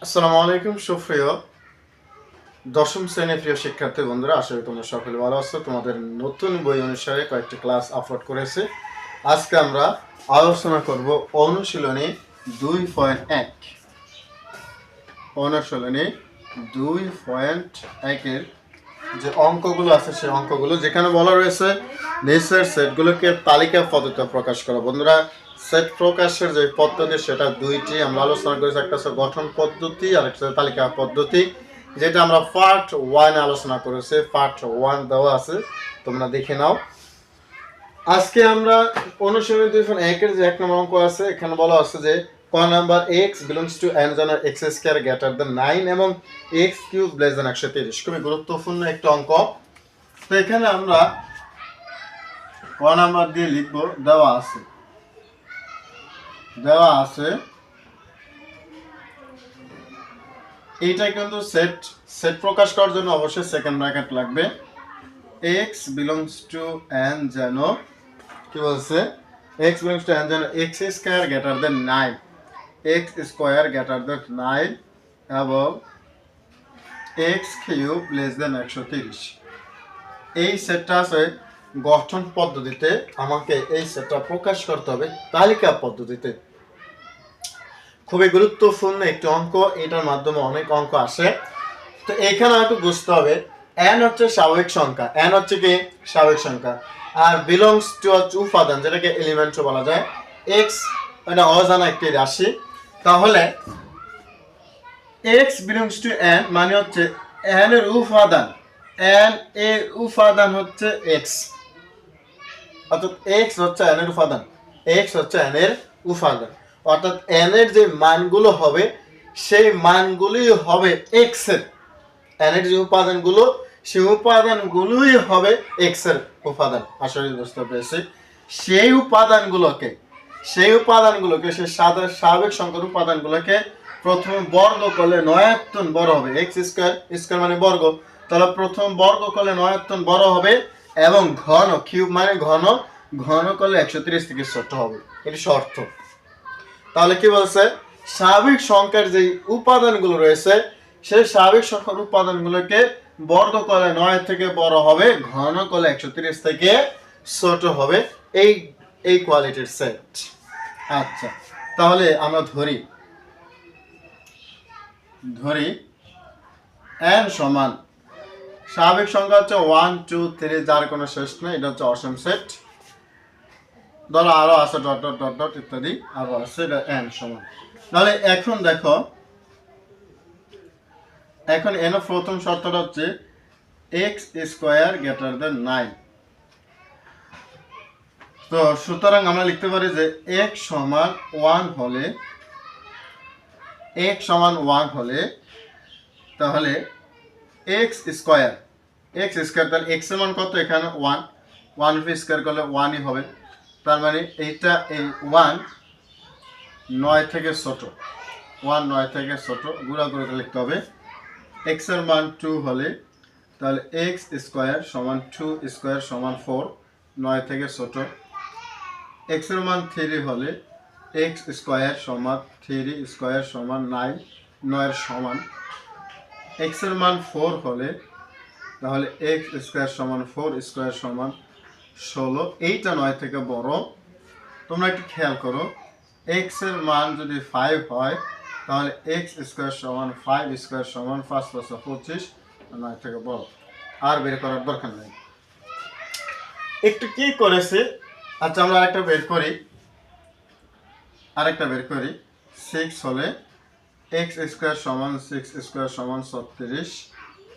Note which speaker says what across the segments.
Speaker 1: আসসালামু আলাইকুম সুপ্রিয় দশম শ্রেণীর প্রিয় শিক্ষার্থী বন্ধুরা, আশা করি তোমরা সকলে ভালো আছো। তোমাদের নতুন বই অনুসারে কয়েকটি ক্লাস আপলোড করেছে। আজকে আমরা আলোচনা করব অনুশীলনী 2.1 অনুশীলনী 2.1 এর যে অঙ্কগুলো আছে সেই অঙ্কগুলো, যেখানে বলা রয়েছে নিচের সেটগুলোকে তালিকা পদ্ধতিতে প্রকাশ করা। বন্ধুরা, সেট প্রকাশের যে পদ্ধতি সেটা দুইটি আমরা আলোচনা করেছি, একটা হচ্ছে গঠন পদ্ধতি আর একটা তালিকা পদ্ধতি, যেটা আমরা পার্ট 1 আলোচনা করেছি। পার্ট 1 দেওয়া আছে, তোমরা দেখে নাও। আজকে আমরা অনুশীলনী 2.1 এর যে 1 নম্বর অঙ্ক আছে, এখানে বলা আছে যে ক number x belongs to n যেন x স্কয়ার গ্রেটার দ্যান 9 এবং x কিউব লেস দ্যান 130। খুবই গুরুত্বপূর্ণ একটা অঙ্ক। তো এখানে আমরা ক নাম্বার দিয়ে লিখব, দেওয়া আছে এইটা কিন্তু সেট প্রকাশ করার জন্য অবশ্যই সেকেন্ড ব্র্যাকেট লাগবে। x বিলংস টু n যেন কি বলছে, x বিলংস টু n যেন x square greater than 9, x square greater than 9 এবং x কিউব লেস দ্যান 130। এই সেটটা আছে গঠন পদ্ধতিতে, আমাকে এই সেটটা প্রকাশ করতে হবে তালিকা পদ্ধতিতে। খুবই গুরুত্বপূর্ণ একটি অঙ্ক, এটার মাধ্যমে অনেক অঙ্ক আসে। তো এখানে একটু বুঝতে হবে n হচ্ছে স্বাভাবিক সংখ্যা, n হচ্ছে কি স্বাভাবিক সংখ্যা, আর বিলংস টু হচ্ছে উপাদান, যেটাকে এলিমেন্টও বলা যায়। x এটা অজানা একটি রাশি, তাহলে x বিলংস টু n মানে হচ্ছে n এর উপাদান, n এর উপাদান হচ্ছে x, অর্থাৎ x হচ্ছে n এর উপাদান, x হচ্ছে n এর উপাদান, অর্থাৎ n এর যে মানগুলো হবে সেই মানগুলোই হবে x এর, n এর যে উপাদানগুলো সেই উপাদানগুলোই হবে x এর উপাদান। আসলে বুঝতে পেরেছি। সেই উপাদানগুলোকে সেই স্বাভাবিক সংখ্যার উপাদানগুলোকে প্রথমে বর্গ করলে নয়ায়তন বড় হবে, x স্কয়ার মানে বর্গ, তাহলে প্রথম বর্গ করলে নয়ায়তন বড় হবে এবং ঘন কিউব মানে ঘন করলে 130 থেকে ছোট হবে, এটি শর্ত। তাহলে কি বলছে, স্বাভাবিক সংখ্যার যে উপাদানগুলো রয়েছে সেই স্বাভাবিক সংখ্যার উপাদানগুলোকে বর্গ করলে 9 থেকে বড় হবে, ঘন করলে 130 থেকে ছোট হবে, এই কোয়ালিটির সেট। আচ্ছা, তাহলে আমরা ধরি n সমান স্বাভাবিক সংখ্যা হচ্ছে 1 2 3, যার কোনো শেষ নেই, এটা হচ্ছে অসীম সেট। ধরো আরো আছে ডট ডট ডট ডট ইত্যাদি আরো আছে, এটা n সমান। তাহলে এখন দেখো, এখন n এর প্রথম শর্তটা হচ্ছে x স্কয়ার গ্রেটার দ্যান 9। তো সুতরাং আমরা লিখতে পারি যে x সমান 1 হলে তাহলে x স্কয়ার তাহলে x এর মান কত, এখানে 1 স্কয়ার করলে 1ই হবে, তার মানে এইটা এই 1 9 থেকে ছোট, গুণা করে লিখতে হবে। x এর মান 2 হলে তাহলে x স্কয়ার সমান 2 স্কয়ার সমান 4, 9 থেকে ছোট। x এর মান 3 হলে x স্কয়ার সমান 3 স্কয়ার সমান 9, 9 এর সমান। x এর মান 4 হলে তাহলে x স্কয়ার সমান 4 স্কয়ার সমান 16, এইটা 9 থেকে বড়। তোমরা একটু খেয়াল করো, x এর মান যদি 5 হয় তাহলে x স্কয়ার সমান 5 স্কয়ার সমান 5 + 25, 9 থেকে বড়। আর বের করার দরকার নেই। একটু কি করেছে, আচ্ছা আমরা আরেকটা বের করি। 6 হলে x স্কয়ার সমান 6 স্কয়ার সমান 36,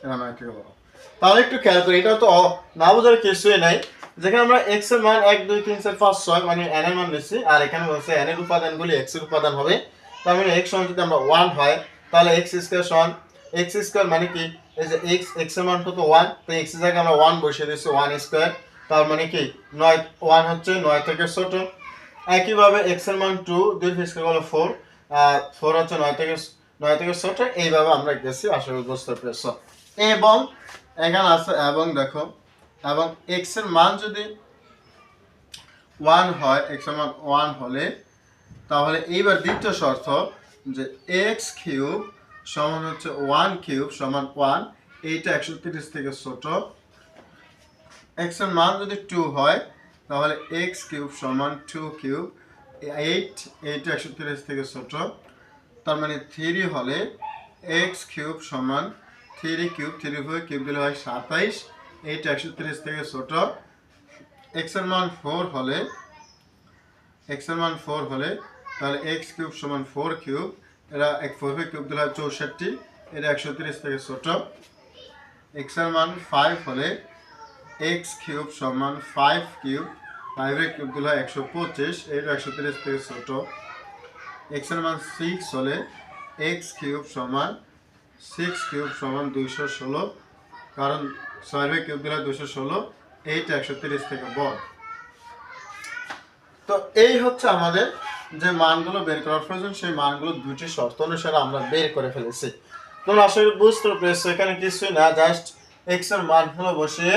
Speaker 1: এটা 9 থেকে বড়। তাহলে একটু খেয়াল করি, এটা তো না বোঝার কিছুই নাই। যেখানে আমরা x এর মান 1 2 3 4 5 6 মানে n এর মান নিচ্ছি, আর এখানে বলছে n এর উপাদানগুলি x এর উপাদান হবে। তার মানে x সমান যদি আমরা 1 হয় তাহলে x স্কয়ার মানে কি, এই যে x এর মান কত 1, তো x এর জায়গায় আমরা 1 বসিয়ে দিয়েছি, 1 স্কয়ার, তার মানে কি 9, 1 হচ্ছে 9 থেকে ছোট। একইভাবে x এর মান 2, 2 স্কয়ার হলো 4, 4 হচ্ছে 9 থেকে ছোট। এইভাবে আমরা গেছি, আসলে বুঝতে পেরেছো। এবং এখানে আছে এবং দেখো, এবং x এর মান যদি 1 হয়, x এর মান 1 হলে তাহলে এইবার দ্বিতীয় শর্ত যে x কিউব সমান হচ্ছে 1 কিউব সমান 1, এইটা 130 থেকে ছোট। x এর মান যদি 2 হয় তাহলে x কিউব সমান 2 কিউব, 8 এইটা 130 থেকে ছোট, তার মানে 3 হলে x কিউব সমান 3 কিউব, 3 হয়ে কিউব দিলে হয় 27, এইটা 130 থেকে ছোট। x এর মান 4 হলে তাহলে x কিউব সমান 4 কিউব, এরা 4 হয়ে কিউব দিলে হয় 64, এটা 130 থেকে ছোট। x এর মান 5 হলে x কিউব সমান 5 কিউব, 5 এর কিউব দিলে হয় 125, এটা 130 থেকে ছোট। x এর মান 6 হলে x কিউব সমান 6 কিউব সমান 216, কারণ 6 এর কিউব দিলে 216, এইটা 130 থেকে বড়। তো এই হচ্ছে আমাদের যে মানগুলো বের করার প্রয়োজন, সেই মানগুলো দুটি শর্ত অনুসারে আমরা বের করে ফেলেছি। তোমরা আসলে বুঝতে পেরেছো এখানে কিছুই না, জাস্ট x এর মানগুলো বসিয়ে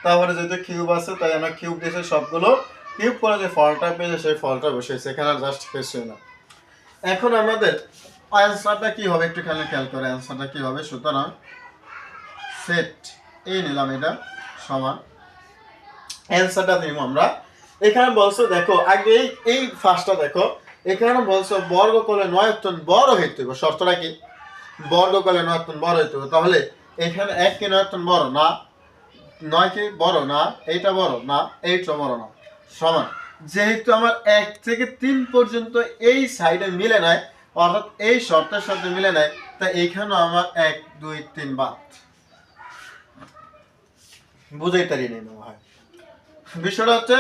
Speaker 1: তারপরে যেহেতু কিউব আছে তাই আমরা কিউব দিয়েছি, সবগুলো কিউব করে যে ফলটা পেয়েছে সেই ফলটা বসিয়েছে, এখানে আর জাস্ট কিছুই না। এখন আমাদের অ্যান্সারটা কি হবে একটু খেয়াল করে, অ্যান্সারটা কি হবে। সুতরাং সেট এই নিলাম, এটা সমান অ্যান্সারটা নিব আমরা। এখানে বলছো দেখো আগে এই ফার্স্টটা দেখো, এখানে বলছো বর্গকলে 9 টন বড় হইতে হবে। শর্তটা কি? বর্গকলে 9 টন বড় হইতে হবে। তাহলে এখানে 1 কি 9 টন বড় না, 9 কি বড় না, এইটা বড় না, এইটা বড় না, সমান। যেহেতু আমার 1 থেকে 3 পর্যন্ত এই সাইডে মিলে নাই, অর্থাৎ এই শর্তের সাথে মিলে নাই, তাই এইখানেও আমার 1 2 3 বাদ। বুঝাই তারি নেই মনে হয়। বিষয়টা হচ্ছে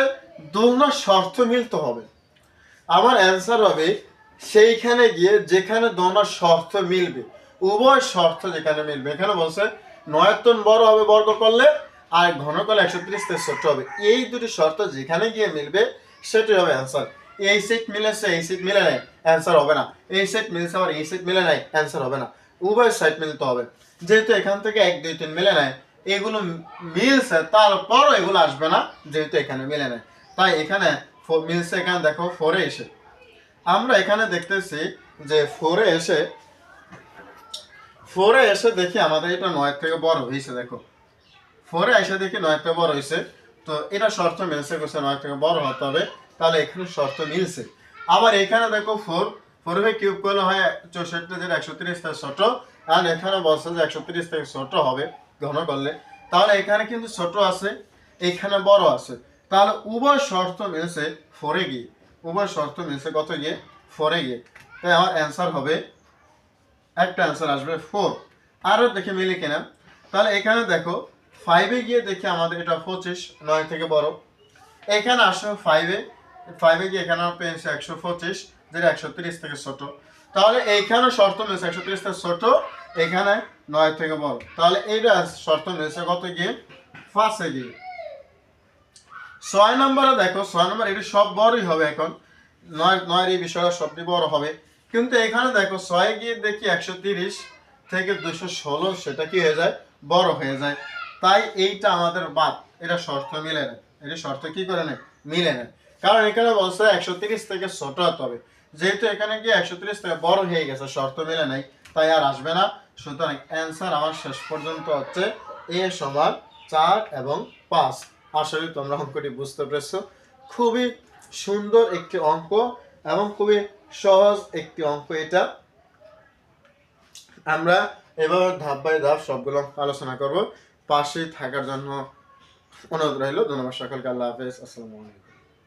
Speaker 1: দুটো শর্ত মিলতে হবে। আমার অ্যান্সার হবে সেইখানে গিয়ে যেখানে দুটো শর্ত মিলবে, উভয় শর্ত যেখানে মিলবে। এখানে বলছে 9 টন বড় হবে বর্গ করলে, আর ঘন করলে 130 থেকে ছোট হবে। এই দুটি শর্ত যেখানে গিয়ে মিলবে সেটাই হবে অ্যান্সার। এই সেট মিলেছে, এই সেট মিলে নাই, অ্যান্সার হবে না। এই সেট মিলছে আবার এই সেট মিলে নাই, অ্যান্সার হবে না। উভয় সাইড মিলতে হবে। যেহেতু এখান থেকে 1 2 3 মিলে নাই, এগুলো মিলছে তারপরও এগুলো আসবে না, যেহেতু এখানে মিলে নাই। তাই এখানে মিলছে, এখানে দেখো 4 এ এসে আমরা এখানে দেখতেছি যে 4 এ এসে দেখি আমাদের এটা 9 থেকে বড় হয়েছে। দেখো 4 এ এসে দেখি 9 থেকে বড় হয়েছে, তো এটা শর্ত মিলছে, 9 থেকে বড় হতে হবে, তাহলে এখানে শর্ত মিলছে। আবার এখানে দেখো 4 এ কিউব করলে হয় 64, যেটা 130 থেকে ছোট, আর এখানে বলছে যে 130 থেকে ছোট হবে ঘন করলে, তাহলে এখানে কিন্তু ছোট আছে, এখানে বড় আছে, তাহলে উভয় শর্ত মিলছে 4 এ গিয়ে, উভয় শর্ত মিলছে কত গিয়ে 4 এ গিয়ে। তাই আমার অ্যান্সার হবে, একটা অ্যান্সার আসবে 4। আরও দেখে মিলে কিনা। তাহলে এখানে দেখো 5 এ গিয়ে দেখি আমাদের এটা 25, 9 থেকে বড়। এখানে আসো 5 এ গিয়ে এখানে পেয়েছে 125, যেটা 130 থেকে ছোট। তাহলে এইখানে শর্ত মিলছে 130 থেকে ছোট, এখানে 9 থেকে বড়, তাহলে এইটা শর্ত মিলছে কত গিয়ে 5 এ গিয়ে। 6 নম্বরে দেখো, 6 নম্বর এটা সব বড়ই হবে। এখন 9 এই বিষয়টা সবটি বড় হবে, কিন্তু এখানে দেখো 6 গিয়ে দেখি 130 থেকে 216, সেটা কি হয়ে যায়, বড় হয়ে যায়। তাই এইটা আমাদের বাদ, এটা শর্ত মিলে না, এটা শর্ত কি করে নেয়, মিলে না। কারণ এখানে বলছে 130 থেকে ছোট হতে হবে, যেহেতু এখানে গিয়ে 130 থেকে বড় হয়ে গেছে, শর্ত মিলে নাই, তাই আর আসবে না। সুতরাং অ্যান্সার আমার শেষ পর্যন্ত হচ্ছে এ সমান 4 এবং 5। আসলে তোমরা অঙ্কটি বুঝতে পেরেছো, খুবই সুন্দর একটি অঙ্ক এবং খুবই সহজ একটি অঙ্ক এটা। আমরা এভাবে ধাপ বাই ধাপ সবগুলো আলোচনা করব। পাশে থাকার জন্য অনুরোধ রইল। ধন্যবাদ সকলকে। আল্লাহ হাফেজ। আসসালামু আলাইকুম।